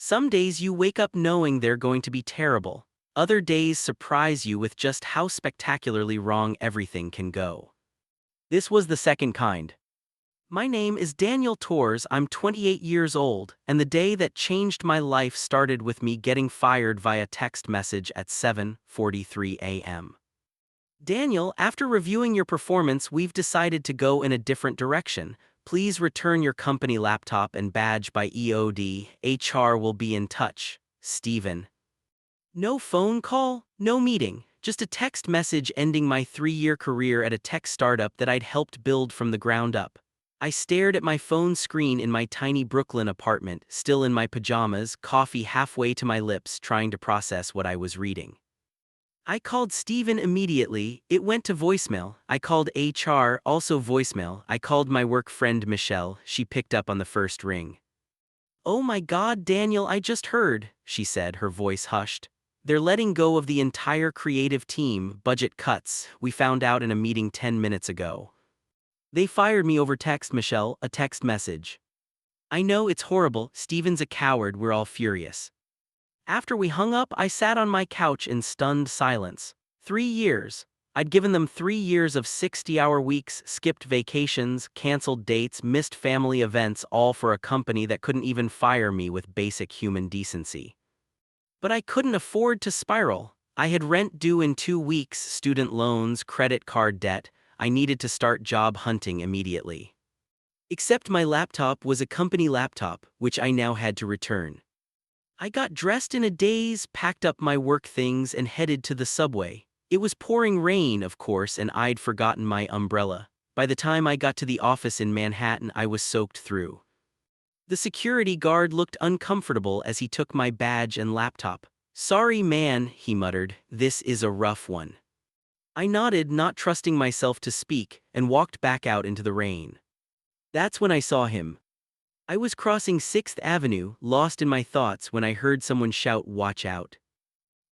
Some days you wake up knowing they're going to be terrible. Other days surprise you with just how spectacularly wrong everything can go. This was the second kind. My name is Daniel Torres, I'm 28 years old, and the day that changed my life started with me getting fired via text message at 7:43 a.m. Daniel, after reviewing your performance, we've decided to go in a different direction. Please return your company laptop and badge by EOD. HR will be in touch. Steven. No phone call, no meeting, just a text message ending my 3-year career at a tech startup that I'd helped build from the ground up. I stared at my phone screen in my tiny Brooklyn apartment, still in my pajamas, coffee halfway to my lips, trying to process what I was reading. I called Steven immediately. It went to voicemail. I called HR, also voicemail. I called my work friend Michelle. She picked up on the first ring. "Oh my God, Daniel, I just heard," she said, her voice hushed. "They're letting go of the entire creative team, budget cuts. We found out in a meeting 10 minutes ago. They fired me over text, Michelle, a text message. I know it's horrible. Steven's a coward. We're all furious." After we hung up, I sat on my couch in stunned silence. 3 years. I'd given them 3 years of 60-hour weeks, skipped vacations, canceled dates, missed family events, all for a company that couldn't even fire me with basic human decency. But I couldn't afford to spiral. I had rent due in 2 weeks, student loans, credit card debt. I needed to start job hunting immediately. Except my laptop was a company laptop, which I now had to return. I got dressed in a daze, packed up my work things, and headed to the subway. It was pouring rain, of course, and I'd forgotten my umbrella. By the time I got to the office in Manhattan, I was soaked through. The security guard looked uncomfortable as he took my badge and laptop. "Sorry, man," he muttered, "this is a rough one." I nodded, not trusting myself to speak, and walked back out into the rain. That's when I saw him. I was crossing 6th Avenue, lost in my thoughts, when I heard someone shout, "Watch out."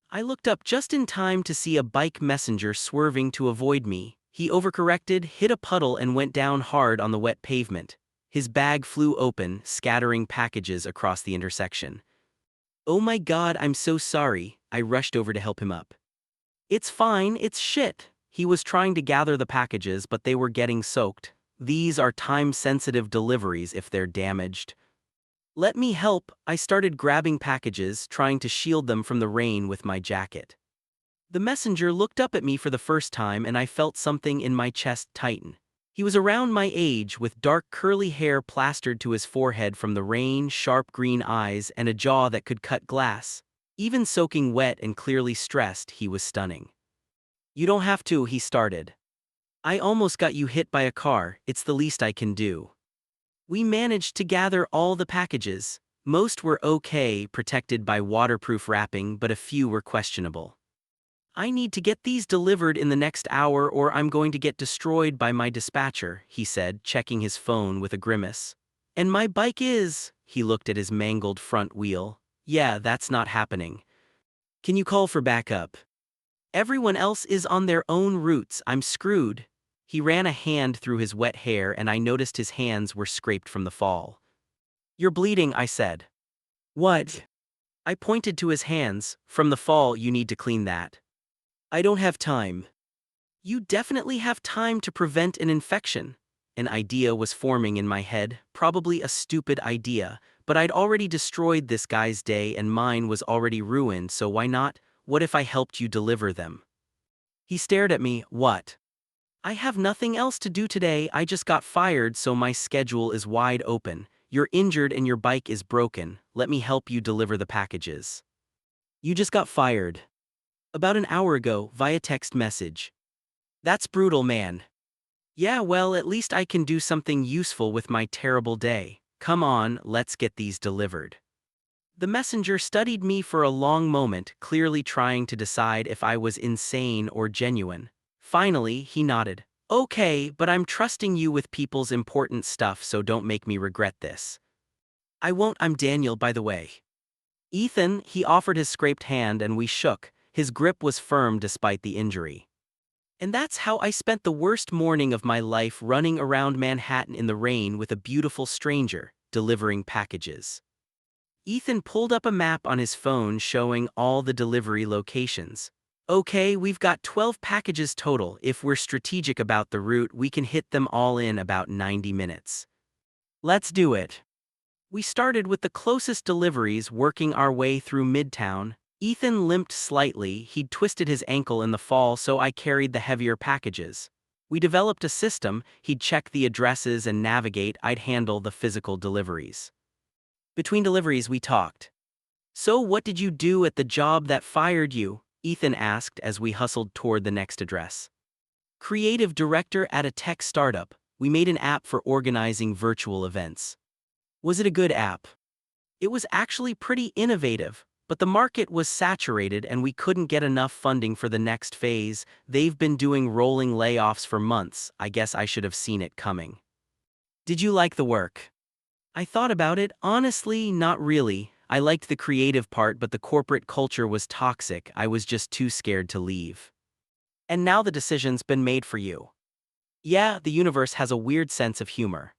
I looked up just in time to see a bike messenger swerving to avoid me. He overcorrected, hit a puddle, and went down hard on the wet pavement. His bag flew open, scattering packages across the intersection. "Oh my God, I'm so sorry." I rushed over to help him up. "It's fine, it's shit." He was trying to gather the packages, but they were getting soaked. "These are time-sensitive deliveries if they're damaged." "Let me help." I started grabbing packages, trying to shield them from the rain with my jacket. The messenger looked up at me for the first time, and I felt something in my chest tighten. He was around my age, with dark curly hair plastered to his forehead from the rain, sharp green eyes, and a jaw that could cut glass. Even soaking wet and clearly stressed, he was stunning. "You don't have to," he started. "I almost got you hit by a car. It's the least I can do." We managed to gather all the packages. Most were okay, protected by waterproof wrapping, but a few were questionable. "I need to get these delivered in the next hour or I'm going to get destroyed by my dispatcher," he said, checking his phone with a grimace. "And my bike is..." He looked at his mangled front wheel. "Yeah, that's not happening. Can you call for backup? Everyone else is on their own routes. I'm screwed." He ran a hand through his wet hair, and I noticed his hands were scraped from the fall. "You're bleeding," I said. "What?" I pointed to his hands. "From the fall, you need to clean that." "I don't have time." "You definitely have time to prevent an infection." An idea was forming in my head, probably a stupid idea, but I'd already destroyed this guy's day and mine was already ruined, so why not? What if I helped you deliver them? He stared at me. "What?" "I have nothing else to do today. I just got fired, so my schedule is wide open. You're injured and your bike is broken. Let me help you deliver the packages." "You just got fired." "About an hour ago, via text message." "That's brutal, man." "Yeah, well, at least I can do something useful with my terrible day. Come on, let's get these delivered." The messenger studied me for a long moment, clearly trying to decide if I was insane or genuine. Finally, he nodded. "Okay, but I'm trusting you with people's important stuff, so don't make me regret this." "I won't. I'm Daniel, by the way." "Ethan," he offered his scraped hand and we shook. His grip was firm despite the injury. And that's how I spent the worst morning of my life, running around Manhattan in the rain with a beautiful stranger, delivering packages. Ethan pulled up a map on his phone showing all the delivery locations. Okay, we've got 12 packages total. If we're strategic about the route, we can hit them all in about 90 minutes. Let's do it. We started with the closest deliveries, working our way through Midtown. Ethan limped slightly. He'd twisted his ankle in the fall, so I carried the heavier packages. We developed a system. He'd check the addresses and navigate. I'd handle the physical deliveries. Between deliveries, we talked. So what did you do at the job that fired you? Ethan asked as we hustled toward the next address. Creative director at a tech startup. We made an app for organizing virtual events. Was it a good app? It was actually pretty innovative, but the market was saturated and we couldn't get enough funding for the next phase. They've been doing rolling layoffs for months. I guess I should have seen it coming. Did you like the work? I thought about it. Honestly, not really. I liked the creative part, but the corporate culture was toxic. I was just too scared to leave. And now the decision's been made for you. Yeah, the universe has a weird sense of humor.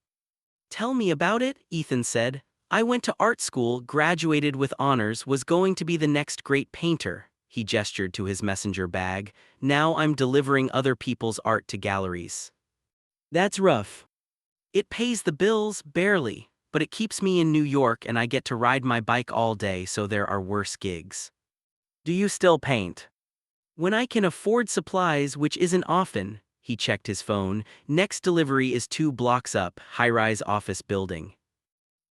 Tell me about it, Ethan said. I went to art school, graduated with honors, was going to be the next great painter. He gestured to his messenger bag. Now I'm delivering other people's art to galleries. That's rough. It pays the bills, barely, but it keeps me in New York and I get to ride my bike all day, so there are worse gigs. Do you still paint? When I can afford supplies, which isn't often. He checked his phone. Next delivery is 2 blocks up, high-rise office building.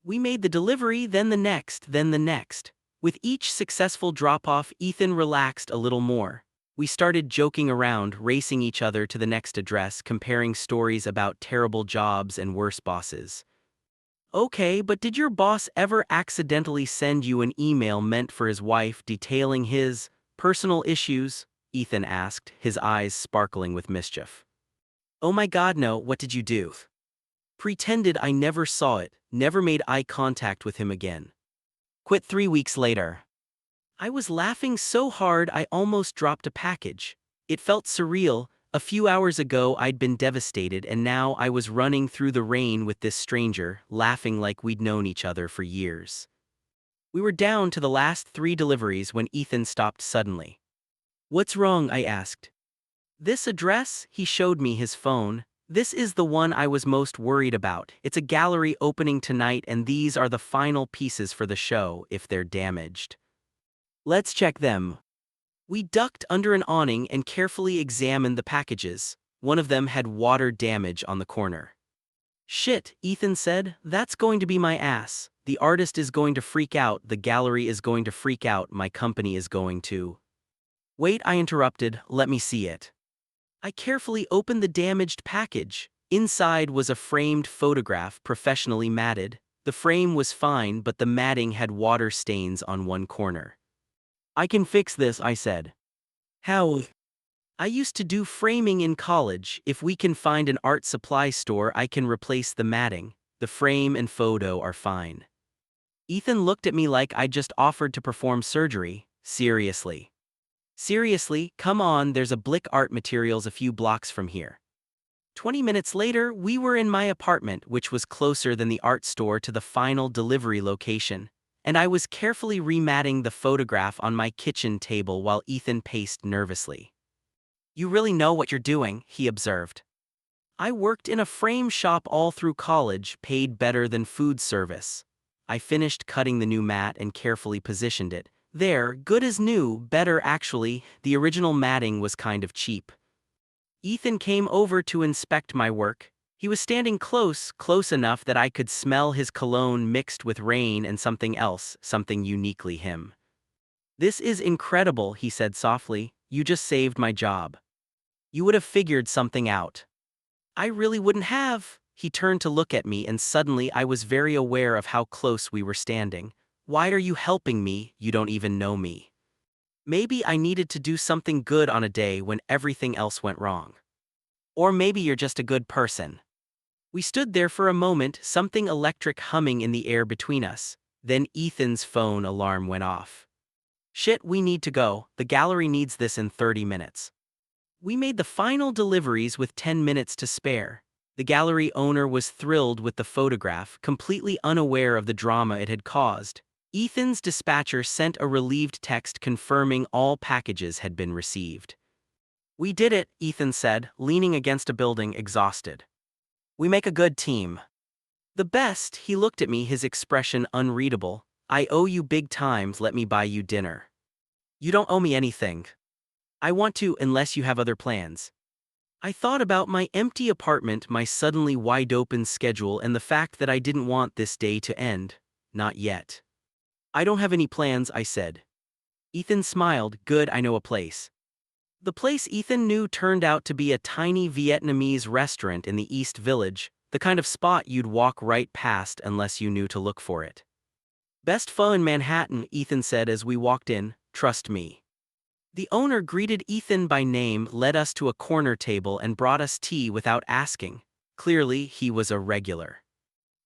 We made the delivery, then the next, then the next. With each successful drop-off, Ethan relaxed a little more. We started joking around, racing each other to the next address, comparing stories about terrible jobs and worse bosses. Okay, but did your boss ever accidentally send you an email meant for his wife detailing his personal issues? Ethan asked, his eyes sparkling with mischief. Oh my God, no, what did you do? Pretended I never saw it, never made eye contact with him again. Quit 3 weeks later. I was laughing so hard I almost dropped a package. It felt surreal. A few hours ago I'd been devastated and now I was running through the rain with this stranger, laughing like we'd known each other for years. We were down to the last 3 deliveries when Ethan stopped suddenly. What's wrong? I asked. This address? He showed me his phone. This is the one I was most worried about. It's a gallery opening tonight and these are the final pieces for the show if they're damaged. Let's check them. We ducked under an awning and carefully examined the packages. One of them had water damage on the corner. Shit, Ethan said, that's going to be my ass. The artist is going to freak out, the gallery is going to freak out, my company is going to. Wait, I interrupted, let me see it. I carefully opened the damaged package. Inside was a framed photograph, professionally matted. The frame was fine, but the matting had water stains on one corner. I can fix this, I said. How? I used to do framing in college. If we can find an art supply store, I can replace the matting. The frame and photo are fine. Ethan looked at me like I'd just offered to perform surgery. Seriously. Seriously, come on, there's a Blick Art Materials a few blocks from here. 20 minutes later, we were in my apartment, which was closer than the art store to the final delivery location, and I was carefully rematting the photograph on my kitchen table while Ethan paced nervously. You really know what you're doing, he observed. I worked in a frame shop all through college, paid better than food service. I finished cutting the new mat and carefully positioned it. There, good as new, better actually, the original matting was kind of cheap. Ethan came over to inspect my work. He was standing close enough that I could smell his cologne mixed with rain and something else, something uniquely him. This is incredible, he said softly. You just saved my job. You would have figured something out. I really wouldn't have. He turned to look at me and suddenly I was very aware of how close we were standing. Why are you helping me? You don't even know me. Maybe I needed to do something good on a day when everything else went wrong. Or maybe you're just a good person. We stood there for a moment, something electric humming in the air between us. Then Ethan's phone alarm went off. Shit, we need to go. The gallery needs this in 30 minutes. We made the final deliveries with 10 minutes to spare. The gallery owner was thrilled with the photograph, completely unaware of the drama it had caused. Ethan's dispatcher sent a relieved text confirming all packages had been received. "We did it," Ethan said, leaning against a building, exhausted. "We make a good team." "The best," he looked at me, his expression unreadable. "I owe you big times, let me buy you dinner." "You don't owe me anything." "I want to, unless you have other plans." I thought about my empty apartment, my suddenly wide-open schedule, and the fact that I didn't want this day to end. Not yet. "I don't have any plans," I said. Ethan smiled. "Good, I know a place." The place Ethan knew turned out to be a tiny Vietnamese restaurant in the East Village, the kind of spot you'd walk right past unless you knew to look for it. "Best pho in Manhattan," Ethan said as we walked in. "Trust me." The owner greeted Ethan by name, led us to a corner table, and brought us tea without asking. Clearly, he was a regular.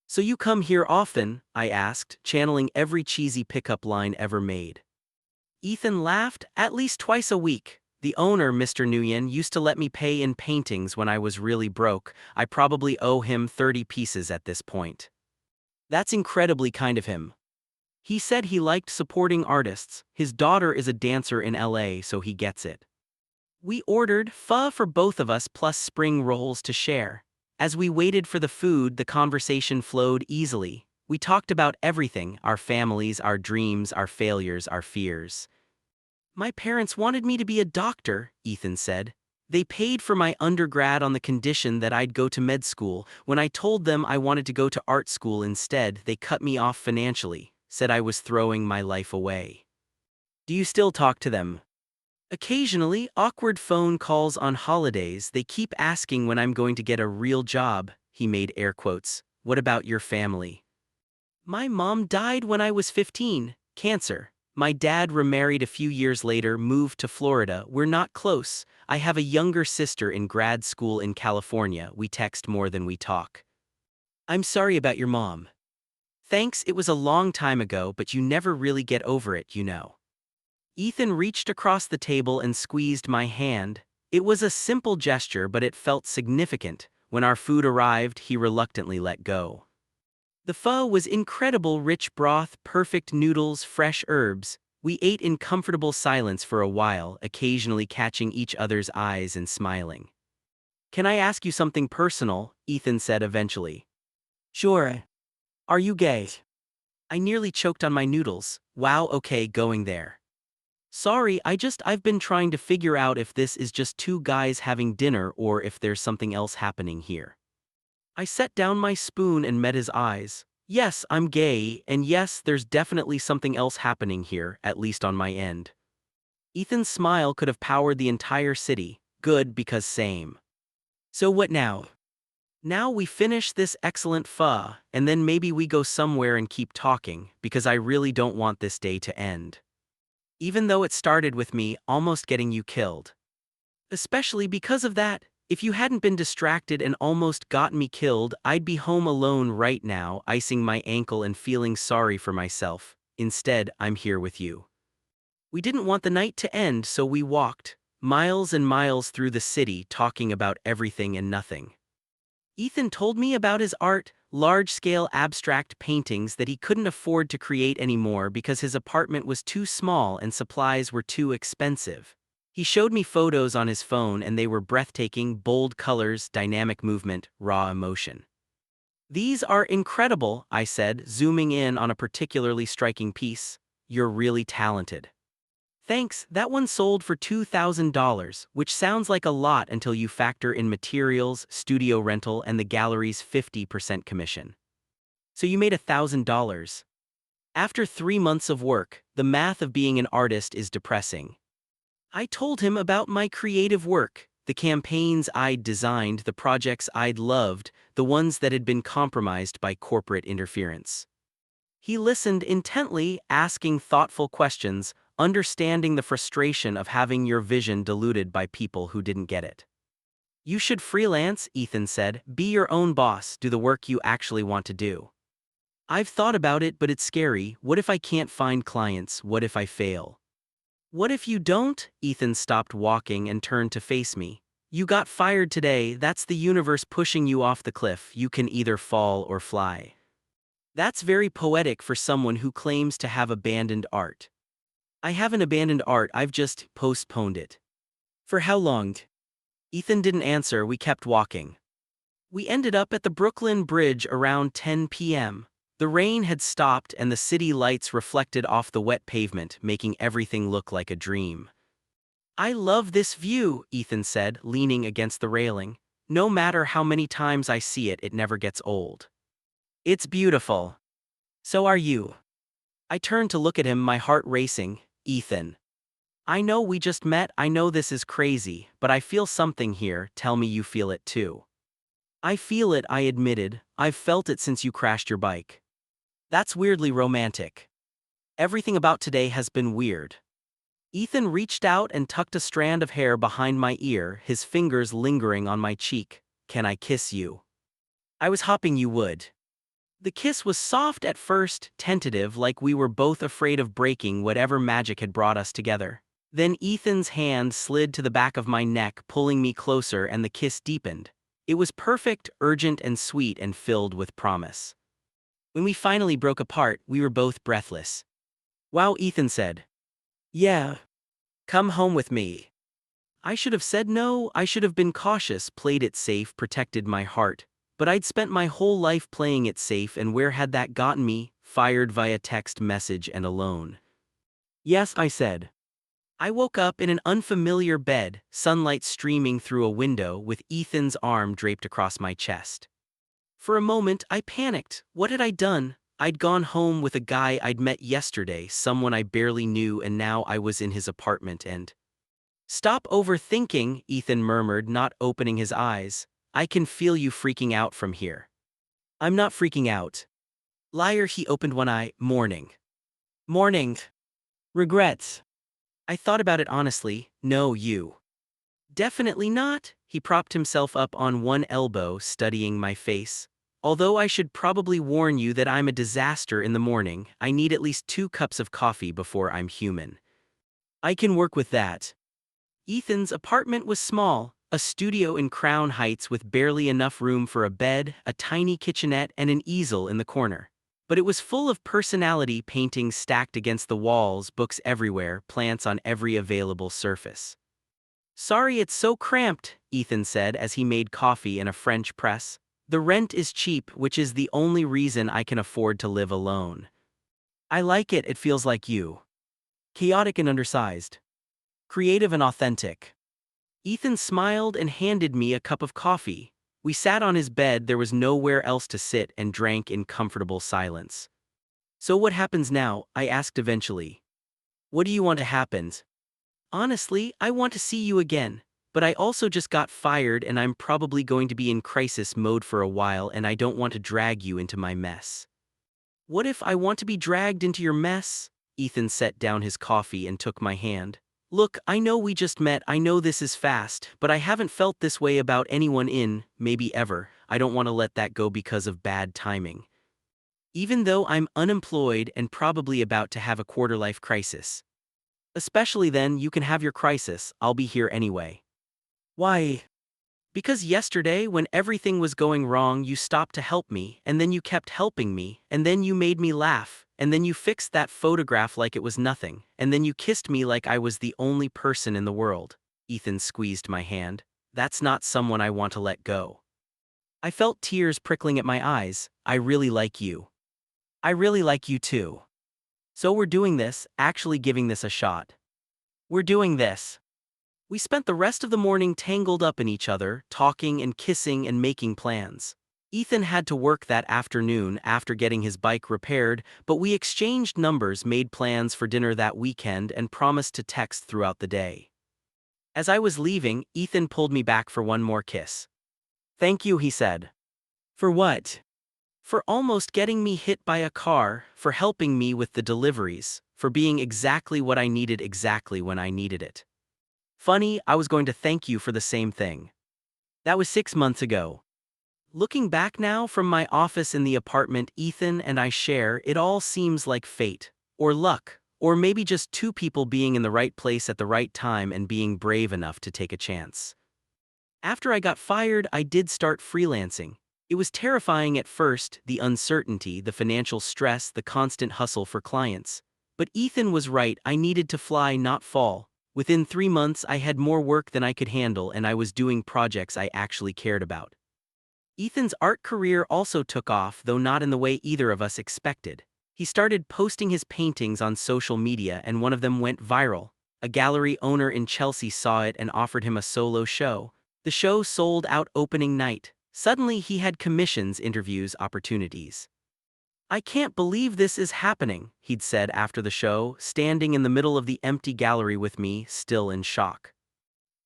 "So you come here often?" I asked, channeling every cheesy pickup line ever made. Ethan laughed. "At least twice a week. The owner, Mr. Nguyen, used to let me pay in paintings when I was really broke. I probably owe him 30 pieces at this point." "That's incredibly kind of him." He said he liked supporting artists. His daughter is a dancer in LA, so he gets it. We ordered pho for both of us plus spring rolls to share. As we waited for the food, the conversation flowed easily. We talked about everything: our families, our dreams, our failures, our fears. "My parents wanted me to be a doctor," Ethan said. "They paid for my undergrad on the condition that I'd go to med school. When I told them I wanted to go to art school instead, they cut me off financially, said I was throwing my life away." "Do you still talk to them?" "Occasionally, awkward phone calls on holidays. They keep asking when I'm going to get a real job." He made air quotes. "What about your family?" "My mom died when I was 15, cancer. My dad remarried a few years later, moved to Florida. We're not close. I have a younger sister in grad school in California. We text more than we talk." "I'm sorry about your mom." "Thanks, it was a long time ago, but you never really get over it, you know." Ethan reached across the table and squeezed my hand. It was a simple gesture, but it felt significant. When our food arrived, he reluctantly let go. The pho was incredible: rich broth, perfect noodles, fresh herbs. We ate in comfortable silence for a while, occasionally catching each other's eyes and smiling. "Can I ask you something personal?" Ethan said eventually. "Sure. Are you gay?" I nearly choked on my noodles. "Wow, okay, going there." "Sorry, I've been trying to figure out if this is just two guys having dinner or if there's something else happening here." I set down my spoon and met his eyes. "Yes, I'm gay, and yes, there's definitely something else happening here, at least on my end." Ethan's smile could have powered the entire city. "Good, because same." "So what now?" "Now we finish this excellent pho, and then maybe we go somewhere and keep talking, because I really don't want this day to end. Even though it started with me almost getting you killed. Especially because of that. If you hadn't been distracted and almost gotten me killed, I'd be home alone right now, icing my ankle and feeling sorry for myself. Instead, I'm here with you." We didn't want the night to end, so we walked miles and miles through the city, talking about everything and nothing. Ethan told me about his art, large-scale abstract paintings that he couldn't afford to create anymore because his apartment was too small and supplies were too expensive. He showed me photos on his phone, and they were breathtaking: bold colors, dynamic movement, raw emotion. "These are incredible," I said, zooming in on a particularly striking piece. "You're really talented." "Thanks, that one sold for $2,000, which sounds like a lot until you factor in materials, studio rental, and the gallery's 50% commission." "So you made $1,000. After 3 months of work. The math of being an artist is depressing." I told him about my creative work, the campaigns I'd designed, the projects I'd loved, the ones that had been compromised by corporate interference. He listened intently, asking thoughtful questions, understanding the frustration of having your vision diluted by people who didn't get it. "You should freelance," Ethan said. "Be your own boss, do the work you actually want to do." "I've thought about it, but it's scary. What if I can't find clients? What if I fail?" "What if you don't?" Ethan stopped walking and turned to face me. "You got fired today. That's the universe pushing you off the cliff. You can either fall or fly." That's very poetic for someone who claims to have abandoned art. I haven't abandoned art, I've just postponed it. For how long? Ethan didn't answer, we kept walking. We ended up at the Brooklyn Bridge around 10 p.m. The rain had stopped and the city lights reflected off the wet pavement, making everything look like a dream. I love this view, Ethan said, leaning against the railing. No matter how many times I see it, it never gets old. It's beautiful. So are you. I turned to look at him, my heart racing. Ethan. I know we just met, I know this is crazy, but I feel something here, tell me you feel it too. I feel it, I admitted, I've felt it since you crashed your bike. That's weirdly romantic. Everything about today has been weird. Ethan reached out and tucked a strand of hair behind my ear, his fingers lingering on my cheek. Can I kiss you? I was hoping you would. The kiss was soft at first, tentative, like we were both afraid of breaking whatever magic had brought us together. Then Ethan's hand slid to the back of my neck, pulling me closer, and the kiss deepened. It was perfect, urgent and sweet, and filled with promise. When we finally broke apart, we were both breathless. Wow, Ethan said. Yeah. Come home with me. I should have said no, I should have been cautious, played it safe, protected my heart. But I'd spent my whole life playing it safe, and where had that gotten me? Fired via text message and alone. Yes, I said. I woke up in an unfamiliar bed, sunlight streaming through a window, with Ethan's arm draped across my chest. For a moment, I panicked. What had I done? I'd gone home with a guy I'd met yesterday, someone I barely knew, and now I was in his apartment and… Stop overthinking, Ethan murmured, not opening his eyes. I can feel you freaking out from here. I'm not freaking out. Liar, he opened one eye. Morning. Morning. Regrets. I thought about it honestly. No, you. Definitely not. He propped himself up on one elbow, studying my face. Although I should probably warn you that I'm a disaster in the morning, I need at least 2 cups of coffee before I'm human. I can work with that. Ethan's apartment was small, a studio in Crown Heights with barely enough room for a bed, a tiny kitchenette, and an easel in the corner. But it was full of personality, paintings stacked against the walls, books everywhere, plants on every available surface. Sorry it's so cramped, Ethan said as he made coffee in a French press. The rent is cheap, which is the only reason I can afford to live alone. I like it, it feels like you. Chaotic and undersized. Creative and authentic. Ethan smiled and handed me a cup of coffee. We sat on his bed, there was nowhere else to sit, and drank in comfortable silence. So what happens now? I asked eventually. What do you want to happen? Honestly, I want to see you again, but I also just got fired and I'm probably going to be in crisis mode for a while, and I don't want to drag you into my mess. What if I want to be dragged into your mess? Ethan set down his coffee and took my hand. Look, I know we just met, I know this is fast, but I haven't felt this way about anyone in, maybe ever. I don't want to let that go because of bad timing. Even though I'm unemployed and probably about to have a quarter-life crisis. Especially then, you can have your crisis, I'll be here anyway. Why? Because yesterday, when everything was going wrong, you stopped to help me, and then you kept helping me, and then you made me laugh, and then you fixed that photograph like it was nothing, and then you kissed me like I was the only person in the world. Ethan squeezed my hand. That's not someone I want to let go. I felt tears prickling at my eyes. I really like you. I really like you too. So we're doing this, actually giving this a shot. We're doing this. We spent the rest of the morning tangled up in each other, talking and kissing and making plans. Ethan had to work that afternoon after getting his bike repaired, but we exchanged numbers, made plans for dinner that weekend, and promised to text throughout the day. As I was leaving, Ethan pulled me back for one more kiss. Thank you, he said. For what? For almost getting me hit by a car, for helping me with the deliveries, for being exactly what I needed exactly when I needed it. Funny, I was going to thank you for the same thing. That was 6 months ago. Looking back now from my office in the apartment Ethan and I share, it all seems like fate, or luck, or maybe just 2 people being in the right place at the right time and being brave enough to take a chance. After I got fired, I did start freelancing. It was terrifying at first, the uncertainty, the financial stress, the constant hustle for clients. But Ethan was right, I needed to fly, not fall. Within 3 months, I had more work than I could handle, and I was doing projects I actually cared about. Ethan's art career also took off, though not in the way either of us expected. He started posting his paintings on social media, and one of them went viral. A gallery owner in Chelsea saw it and offered him a solo show. The show sold out opening night. Suddenly, he had commissions, interviews, opportunities. "I can't believe this is happening," he'd said after the show, standing in the middle of the empty gallery with me, still in shock.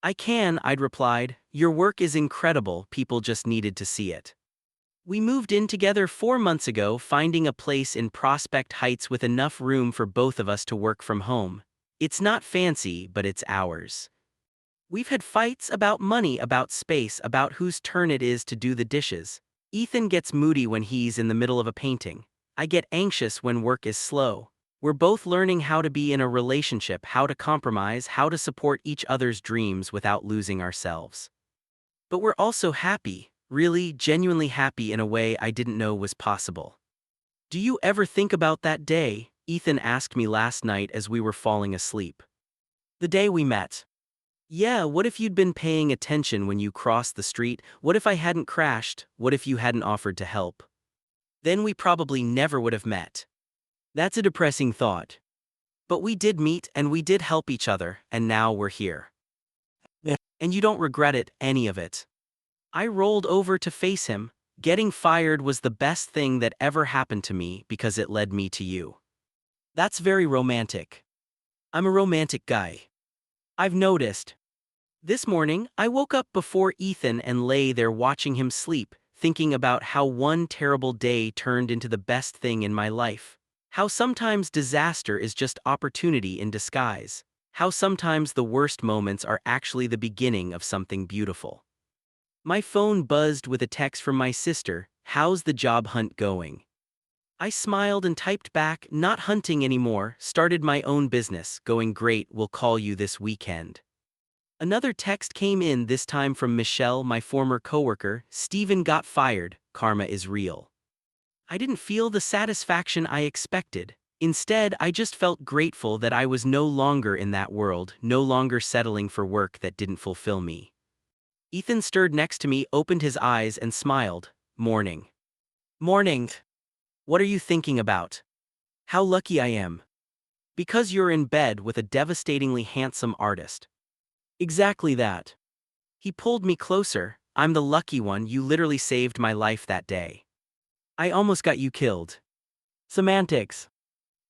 I'd replied. "Your work is incredible, people just needed to see it." We moved in together 4 months ago, finding a place in Prospect Heights with enough room for both of us to work from home. It's not fancy, but it's ours. We've had fights about money, about space, about whose turn it is to do the dishes. Ethan gets moody when he's in the middle of a painting. I get anxious when work is slow. We're both learning how to be in a relationship, how to compromise, how to support each other's dreams without losing ourselves. But we're also happy, really, genuinely happy in a way I didn't know was possible. "Do you ever think about that day?" Ethan asked me last night as we were falling asleep. "The day we met. Yeah, what if you'd been paying attention when you crossed the street? What if I hadn't crashed? What if you hadn't offered to help? Then we probably never would have met." That's a depressing thought. But we did meet, and we did help each other, and now we're here. Yeah. And you don't regret it, any of it. I rolled over to face him. Getting fired was the best thing that ever happened to me because it led me to you. That's very romantic. I'm a romantic guy. I've noticed. This morning, I woke up before Ethan and lay there watching him sleep, thinking about how one terrible day turned into the best thing in my life. How sometimes disaster is just opportunity in disguise. How sometimes the worst moments are actually the beginning of something beautiful. My phone buzzed with a text from my sister. "How's the job hunt going?" I smiled and typed back, "Not hunting anymore, started my own business, going great, will call you this weekend." Another text came in, this time from Michelle, my former coworker. "Steven got fired, karma is real." I didn't feel the satisfaction I expected. Instead, I just felt grateful that I was no longer in that world, no longer settling for work that didn't fulfill me. Ethan stirred next to me, opened his eyes, and smiled. "Morning." "Morning. What are you thinking about?" "How lucky I am." "Because you're in bed with a devastatingly handsome artist." "Exactly that." He pulled me closer. "I'm the lucky one, you literally saved my life that day. I almost got you killed." Semantics.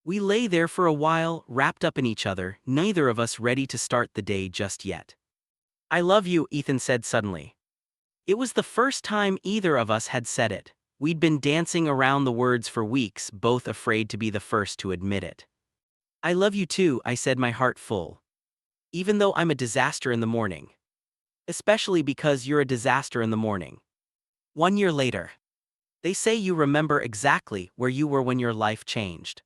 We lay there for a while, wrapped up in each other, neither of us ready to start the day just yet. "I love you," Ethan said suddenly. It was the first time either of us had said it. We'd been dancing around the words for weeks, both afraid to be the first to admit it. "I love you too," I said, my heart full. "Even though I'm a disaster in the morning." "Especially because you're a disaster in the morning." 1 year later. They say you remember exactly where you were when your life changed.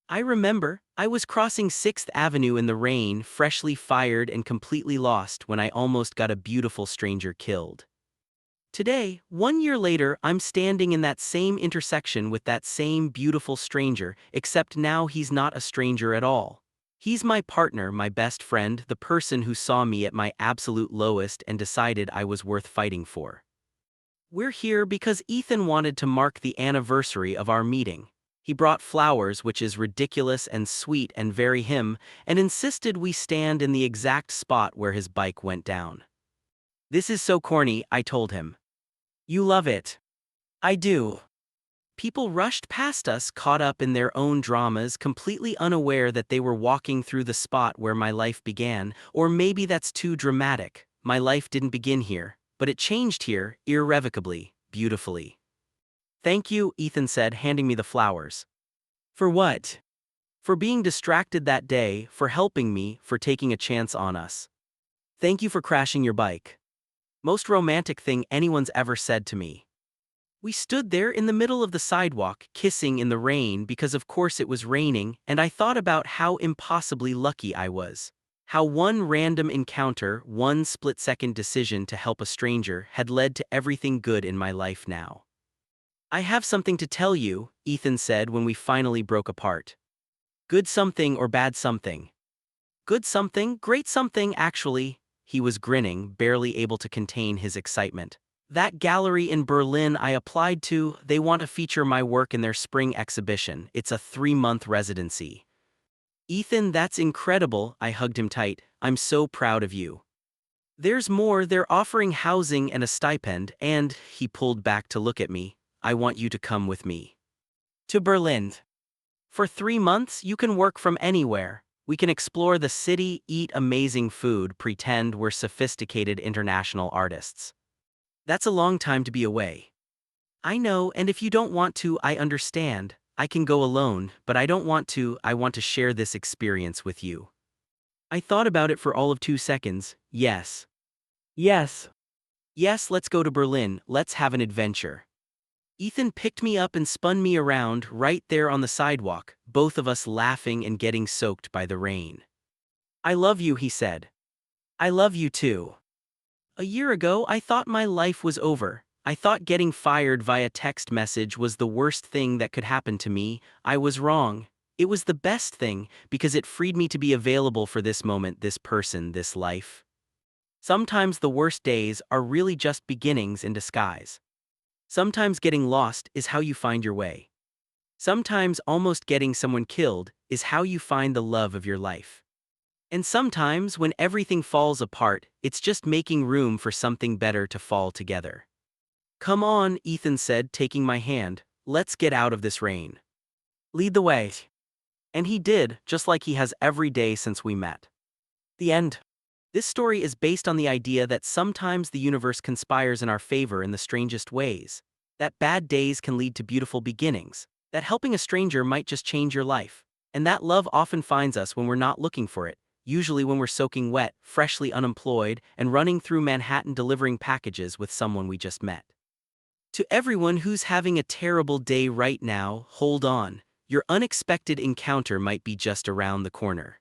I remember, I was crossing 6th Avenue in the rain, freshly fired and completely lost when I almost got a beautiful stranger killed. Today, 1 year later, I'm standing in that same intersection with that same beautiful stranger, except now he's not a stranger at all. He's my partner, my best friend, the person who saw me at my absolute lowest and decided I was worth fighting for. We're here because Ethan wanted to mark the anniversary of our meeting. He brought flowers, which is ridiculous and sweet and very him, and insisted we stand in the exact spot where his bike went down. "This is so corny," I told him. "You love it." "I do." People rushed past us, caught up in their own dramas, completely unaware that they were walking through the spot where my life began. Or maybe that's too dramatic. My life didn't begin here, but it changed here, irrevocably, beautifully. "Thank you," Ethan said, handing me the flowers. "For what?" "For being distracted that day, for helping me, for taking a chance on us." "Thank you for crashing your bike." Most romantic thing anyone's ever said to me. We stood there in the middle of the sidewalk, kissing in the rain because of course it was raining, and I thought about how impossibly lucky I was. How one random encounter, one split-second decision to help a stranger had led to everything good in my life now. I have something to tell you, Ethan said when we finally broke apart. Good something or bad something? Good something, great something, actually. He was grinning, barely able to contain his excitement. That gallery in Berlin I applied to, they want to feature my work in their spring exhibition. It's a 3-month residency. Ethan, that's incredible, I hugged him tight. I'm so proud of you. There's more, they're offering housing and a stipend, and, he pulled back to look at me, I want you to come with me. To Berlin. For 3 months, you can work from anywhere. We can explore the city, eat amazing food, pretend we're sophisticated international artists. That's a long time to be away. I know, and if you don't want to, I understand. I can go alone, but I don't want to. I want to share this experience with you. I thought about it for all of 2 seconds. Yes. Yes. Yes, let's go to Berlin. Let's have an adventure. Ethan picked me up and spun me around right there on the sidewalk, both of us laughing and getting soaked by the rain. I love you, he said. I love you too. A year ago, I thought my life was over. I thought getting fired via text message was the worst thing that could happen to me. I was wrong. It was the best thing, because it freed me to be available for this moment, this person, this life. Sometimes the worst days are really just beginnings in disguise. Sometimes getting lost is how you find your way. Sometimes almost getting someone killed is how you find the love of your life. And sometimes when everything falls apart, it's just making room for something better to fall together. Come on, Ethan said, taking my hand, let's get out of this rain. Lead the way. And he did, just like he has every day since we met. The end. This story is based on the idea that sometimes the universe conspires in our favor in the strangest ways, that bad days can lead to beautiful beginnings, that helping a stranger might just change your life, and that love often finds us when we're not looking for it, usually when we're soaking wet, freshly unemployed, and running through Manhattan delivering packages with someone we just met. To everyone who's having a terrible day right now, hold on. Your unexpected encounter might be just around the corner.